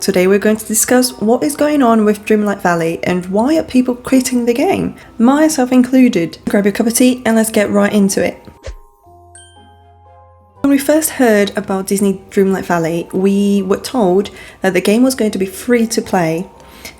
Today we're going to discuss what is going on with Dreamlight Valley and why are people quitting the game, myself included. Grab your cup of tea and let's get right into it. When we first heard about Disney Dreamlight Valley, we were told that the game was going to be free to play.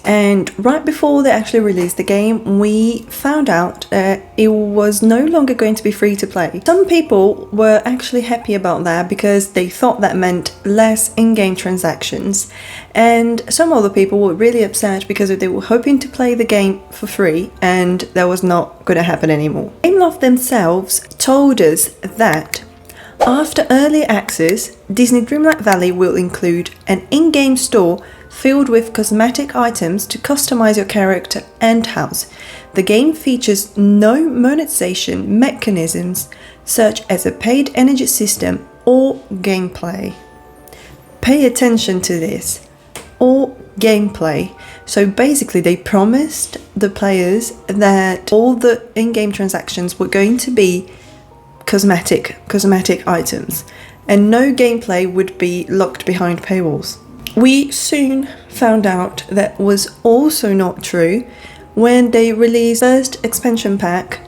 And right before they actually released the game, we found out that it was no longer going to be free to play. Some people were actually happy about that because they thought that meant less in-game transactions. And some other people were really upset because they were hoping to play the game for free and that was not going to happen anymore. Gameloft themselves told us that after early access, Disney Dreamlight Valley will include an in-game store filled with cosmetic items to customize your character and house. The game features no monetization mechanisms such as a paid energy system or gameplay. Pay attention to this, or gameplay. So basically they promised the players that all the in-game transactions were going to be cosmetic items and no gameplay would be locked behind paywalls. We soon found out that was also not true when they released first expansion pack,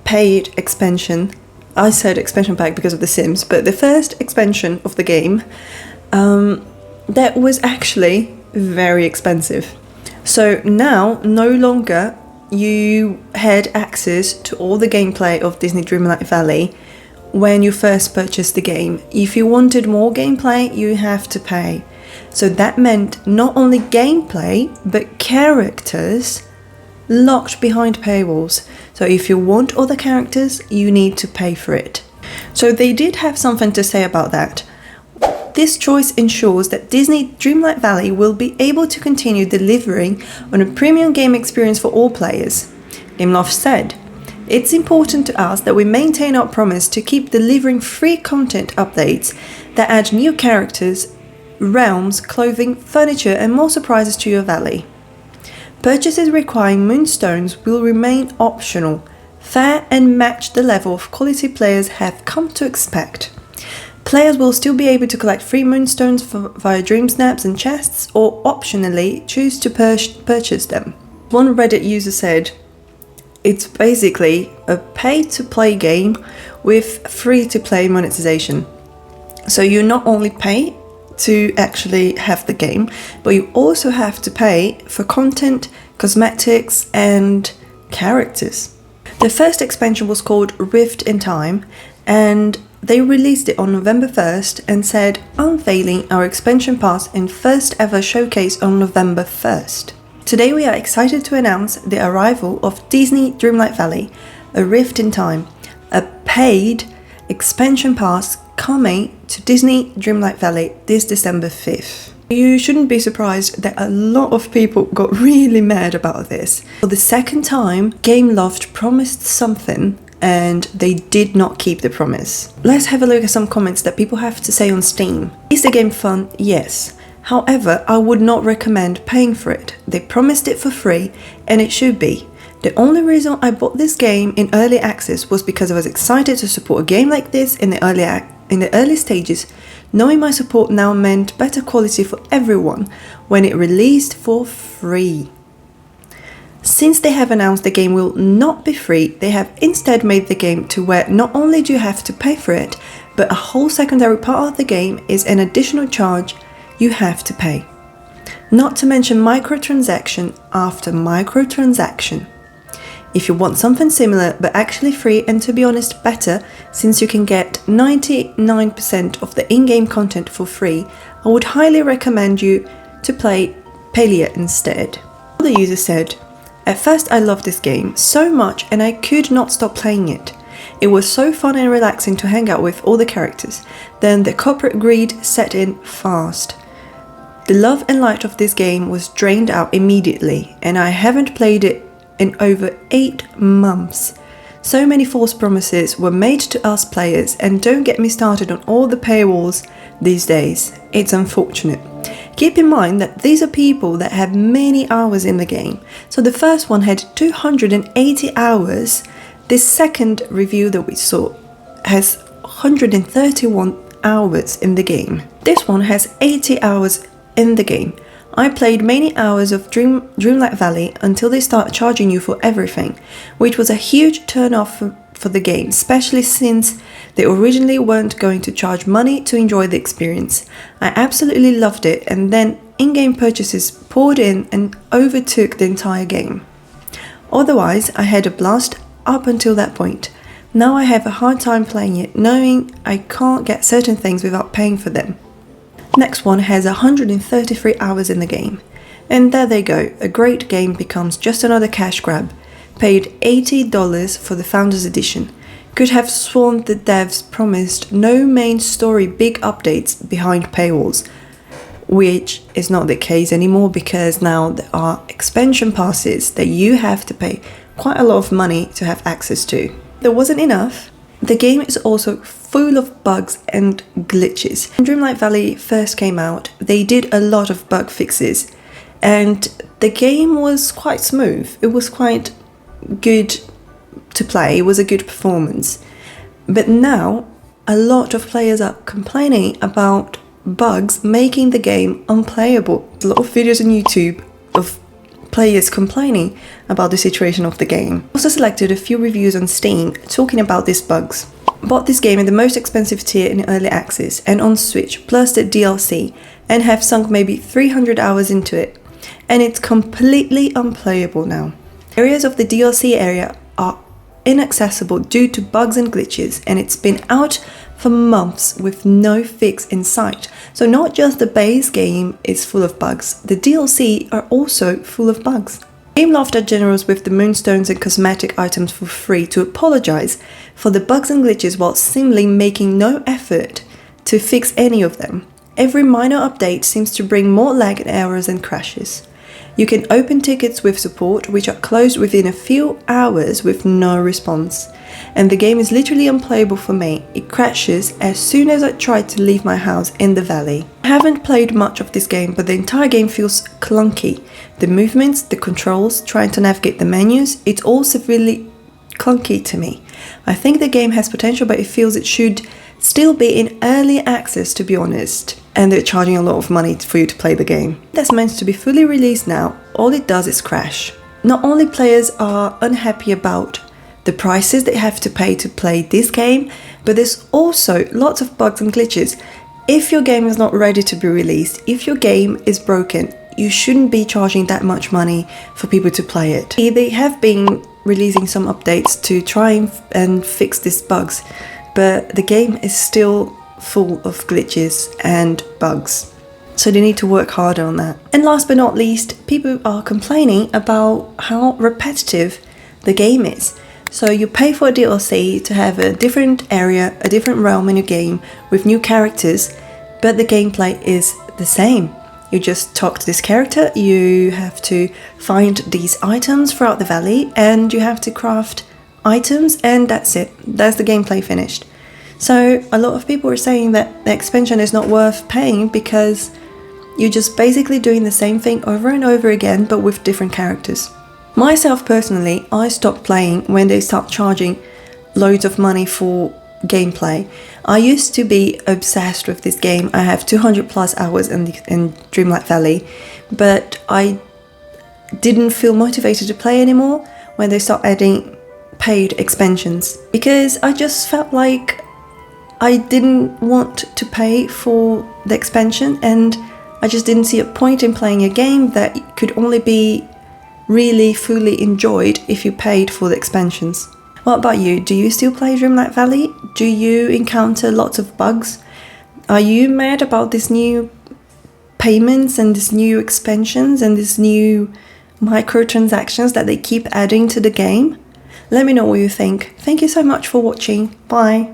paid expansion. I said expansion pack because of The Sims, but the first expansion of the game that was actually very expensive. So now no longer you had access to all the gameplay of Disney Dreamlight Valley when you first purchased the game. If you wanted more gameplay, you have to pay. So that meant not only gameplay, but characters locked behind paywalls. So if you want other characters, you need to pay for it. So they did have something to say about that. This choice ensures that Disney Dreamlight Valley will be able to continue delivering on a premium game experience for all players. Gameloft said, "It's important to us that we maintain our promise to keep delivering free content updates that add new characters, realms, clothing, furniture and more surprises to your valley. Purchases requiring moonstones will remain optional, fair and match the level of quality players have come to expect. Players will still be able to collect free moonstones via dream snaps and chests or optionally choose to purchase them." One Reddit user said, "It's basically a pay-to-play game with free-to-play monetization. So you not only pay to actually have the game, but you also have to pay for content, cosmetics and characters." The first expansion was called Rift in Time and they released it on November 1st and said, "Unveiling our expansion pass in first ever showcase on November 1st. Today we are excited to announce the arrival of Disney Dreamlight Valley, a Rift in Time, a paid expansion pass coming to Disney Dreamlight Valley this December 5th. You shouldn't be surprised that a lot of people got really mad about this. For the second time, Gameloft promised something and they did not keep the promise. Let's have a look at some comments that people have to say on Steam. Is the game fun? Yes. However, I would not recommend paying for it. They promised it for free and it should be. The only reason I bought this game in early access was because I was excited to support a game like this in the early stages. Knowing my support now meant better quality for everyone when it released for free. Since they have announced the game will not be free, they have instead made the game to where not only do you have to pay for it, but a whole secondary part of the game is an additional charge you have to pay. Not to mention microtransaction after microtransaction. If you want something similar but actually free and to be honest better, since you can get 99% of the in-game content for free, I would highly recommend you to play Palia instead." The user said, "At first I loved this game so much and I could not stop playing it. It was so fun and relaxing to hang out with all the characters. Then the corporate greed set in fast. The love and light of this game was drained out immediately and I haven't played it in over 8 months. So many false promises were made to us players and don't get me started on all the paywalls these days. It's unfortunate. Keep in mind that these are people that have many hours in the game. So the first one had 280 hours. This second review that we saw has 131 hours in the game. This one has 80 hours in the game. I played many hours of Dreamlight Valley until they start charging you for everything, which was a huge turn off for the game, especially since they originally weren't going to charge money to enjoy the experience. I absolutely loved it, and then in-game purchases poured in and overtook the entire game. Otherwise, I had a blast up until that point. Now I have a hard time playing it, knowing I can't get certain things without paying for them. Next one has 133 hours in the game. And there they go, a great game becomes just another cash grab. Paid $80 for the Founders Edition. Could have sworn the devs promised no main story big updates behind paywalls, which is not the case anymore because now there are expansion passes that you have to pay quite a lot of money to have access to. There wasn't enough. The game is also full of bugs and glitches. When Dreamlight Valley first came out, they did a lot of bug fixes and the game was quite smooth. It was quite good to play, it was a good performance. But now, a lot of players are complaining about bugs making the game unplayable. A lot of videos on YouTube of players complaining about the situation of the game. I also selected a few reviews on Steam talking about these bugs. Bought this game in the most expensive tier in early access and on Switch, plus the DLC, and have sunk maybe 300 hours into it. And it's completely unplayable now. Areas of the DLC area are inaccessible due to bugs and glitches, and it's been out for months with no fix in sight. So not just the base game is full of bugs, the DLC are also full of bugs. Gameloft are generous with the moonstones and cosmetic items for free to apologize for the bugs and glitches while seemingly making no effort to fix any of them. Every minor update seems to bring more lag and errors and crashes. You can open tickets with support, which are closed within a few hours with no response. And the game is literally unplayable for me. It crashes as soon as I try to leave my house in the valley. I haven't played much of this game, but the entire game feels clunky. The movements, the controls, trying to navigate the menus, it's all severely clunky to me. I think the game has potential, but it feels it should still be in early access, to be honest. And they're charging a lot of money for you to play the game. That's meant to be fully released now. All it does is crash. Not only players are unhappy about the prices they have to pay to play this game, but there's also lots of bugs and glitches. If your game is not ready to be released, if your game is broken, you shouldn't be charging that much money for people to play it. They have been releasing some updates to try and fix these bugs, but the game is still full of glitches and bugs. So they need to work harder on that. And last but not least, people are complaining about how repetitive the game is. So you pay for a DLC to have a different area, a different realm in your game with new characters, but the gameplay is the same. You just talk to this character, you have to find these items throughout the valley, and you have to craft items, and that's it. That's the gameplay finished. So a lot of people are saying that the expansion is not worth paying because you're just basically doing the same thing over and over again, but with different characters. Myself personally, I stopped playing when they start charging loads of money for gameplay. I used to be obsessed with this game. I have 200 plus hours in Dreamlight Valley, but I didn't feel motivated to play anymore when they start adding paid expansions, because I just felt like I didn't want to pay for the expansion, and I just didn't see a point in playing a game that could only be really fully enjoyed if you paid for the expansions. What about you? Do you still play Dreamlight Valley? Do you encounter lots of bugs? Are you mad about these new payments and these new expansions and these new microtransactions that they keep adding to the game? Let me know what you think. Thank you so much for watching. Bye.